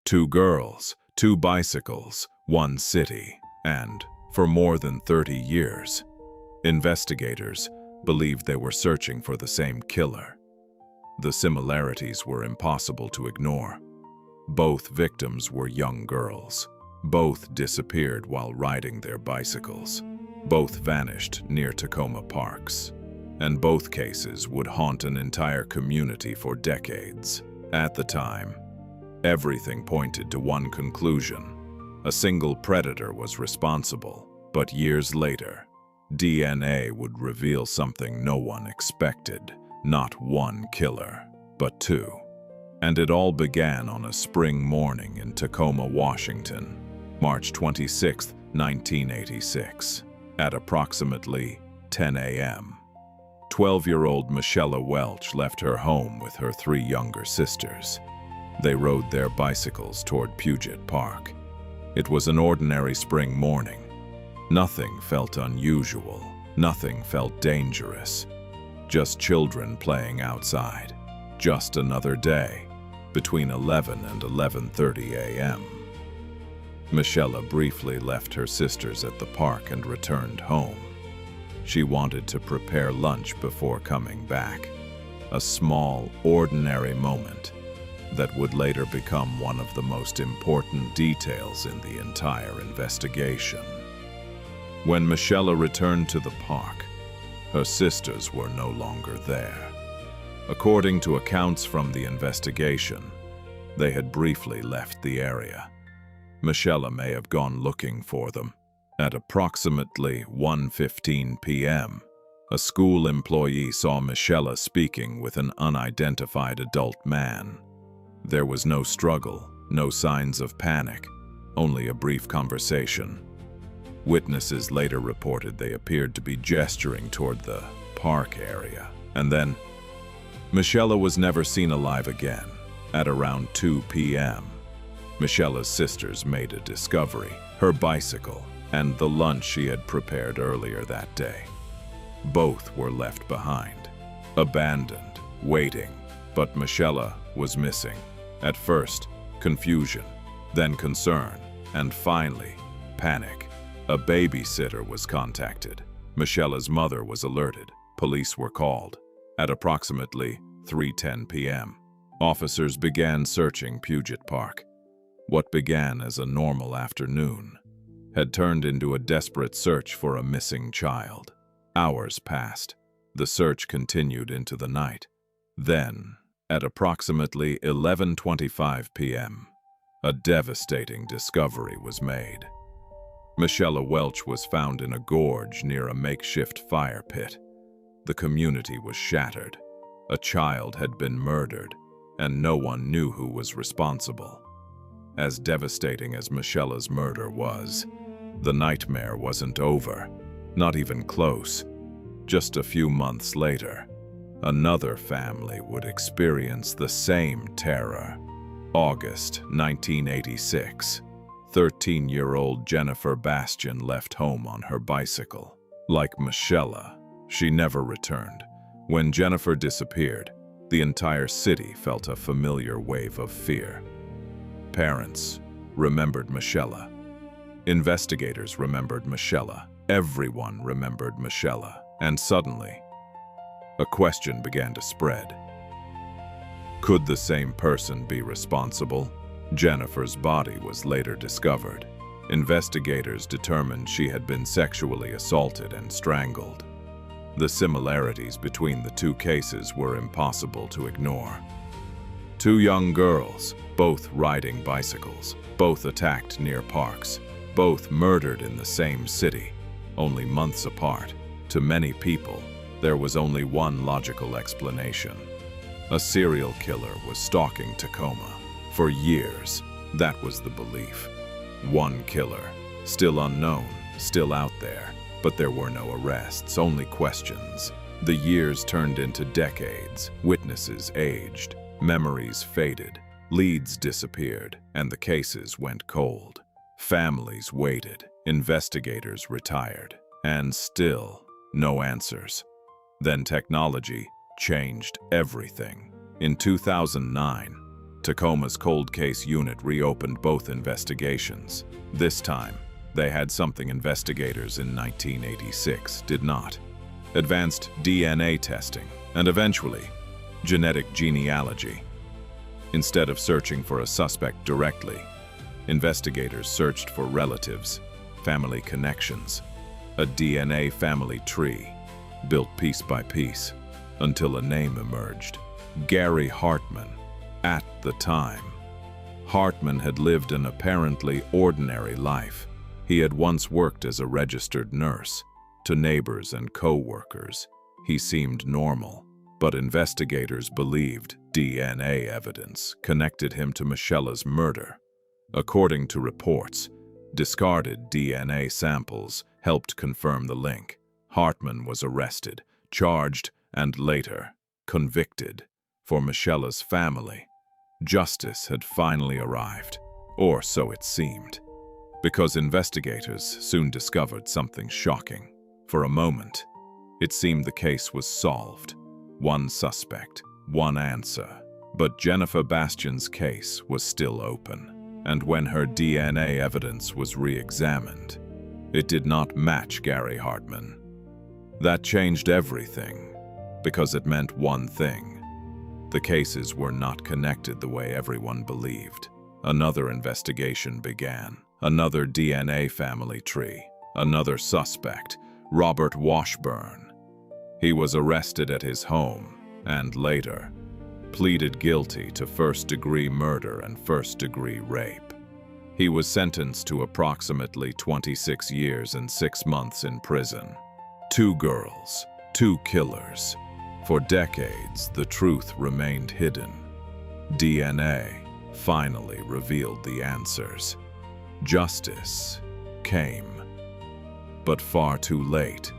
Two girls, two bicycles, one city, and, for more than 30 years, investigators believed they were searching for the same killer. The similarities were impossible to ignore. Both victims were young girls. Both disappeared while riding their bicycles. Both vanished near Tacoma parks. And both cases would haunt an entire community for decades. At the time, everything pointed to one conclusion. A single predator was responsible, but years later, DNA would reveal something no one expected. Not one killer, but two. And it all began on a spring morning in Tacoma, Washington, March 26, 1986, at approximately 10 a.m. 12-year-old Michella Welch left her home with her three younger sisters. They rode their bicycles toward Puget Park. It was an ordinary spring morning. Nothing felt unusual. Nothing felt dangerous. Just children playing outside. Just another day, between 11 and 11:30 a.m. Michella briefly left her sisters at the park and returned home. She wanted to prepare lunch before coming back. A small, ordinary moment that would later become one of the most important details in the entire investigation. When Michella returned to the park, her sisters were no longer there. According to accounts from the investigation, they had briefly left the area. Michella may have gone looking for them. At approximately 1:15 p.m., a school employee saw Michella speaking with an unidentified adult man. There was no struggle, no signs of panic, only a brief conversation. Witnesses later reported they appeared to be gesturing toward the park area. And then, Michella was never seen alive again. At around 2 p.m., Michella's sisters made a discovery: her bicycle and the lunch she had prepared earlier that day. Both were left behind, abandoned, waiting, but Michella was missing. At first, confusion, then concern, and finally, panic. A babysitter was contacted. Michella's mother was alerted. Police were called. At approximately 3:10 p.m., officers began searching Puget Park. What began as a normal afternoon had turned into a desperate search for a missing child. Hours passed. The search continued into the night. Then, at approximately 11:25 p.m., a devastating discovery was made. Michella Welch was found in a gorge near a makeshift fire pit. The community was shattered. A child had been murdered, and no one knew who was responsible. As devastating as Michella's murder was, the nightmare wasn't over, not even close. Just a few months later, another family would experience the same terror. August 1986. 13-year-old Jennifer Bastian left home on her bicycle. Like Michella, she never returned. When Jennifer disappeared, the entire city felt a familiar wave of fear. Parents remembered Michella. Investigators remembered Michella. Everyone remembered Michella. And suddenly, a question began to spread. Could the same person be responsible? Jennifer's body was later discovered. Investigators determined she had been sexually assaulted and strangled. The similarities between the two cases were impossible to ignore. Two young girls, both riding bicycles, both attacked near parks, both murdered in the same city, only months apart. To many people, there was only one logical explanation. A serial killer was stalking Tacoma. For years, that was the belief. One killer, still unknown, still out there, but there were no arrests, only questions. The years turned into decades, witnesses aged, memories faded, leads disappeared, and the cases went cold. Families waited, investigators retired, and still no answers. Then technology changed everything. In 2009, Tacoma's cold case unit reopened both investigations. This time, they had something investigators in 1986 did not: advanced DNA testing and eventually genetic genealogy. Instead of searching for a suspect directly, investigators searched for relatives, family connections, a DNA family tree, built piece by piece, until a name emerged: Gary Hartman. At the time, Hartman had lived an apparently ordinary life. He had once worked as a registered nurse. To neighbors and co-workers, he seemed normal, but investigators believed DNA evidence connected him to Michella's murder. According to reports, discarded DNA samples helped confirm the link. Hartman was arrested, charged, and later convicted. For Michella's family, justice had finally arrived, or so it seemed, because investigators soon discovered something shocking. For a moment, it seemed the case was solved. One suspect, one answer. But Jennifer Bastian's case was still open, and when her DNA evidence was re-examined, it did not match Gary Hartman. That changed everything, because it meant one thing: the cases were not connected the way everyone believed. Another investigation began. Another DNA family tree. Another suspect, Robert Washburn. He was arrested at his home and later pleaded guilty to first-degree murder and first-degree rape. He was sentenced to approximately 26 years and 6 months in prison. 2 girls, 2 killers. For decades, the truth remained hidden. DNA finally revealed the answers. Justice came, but far too late.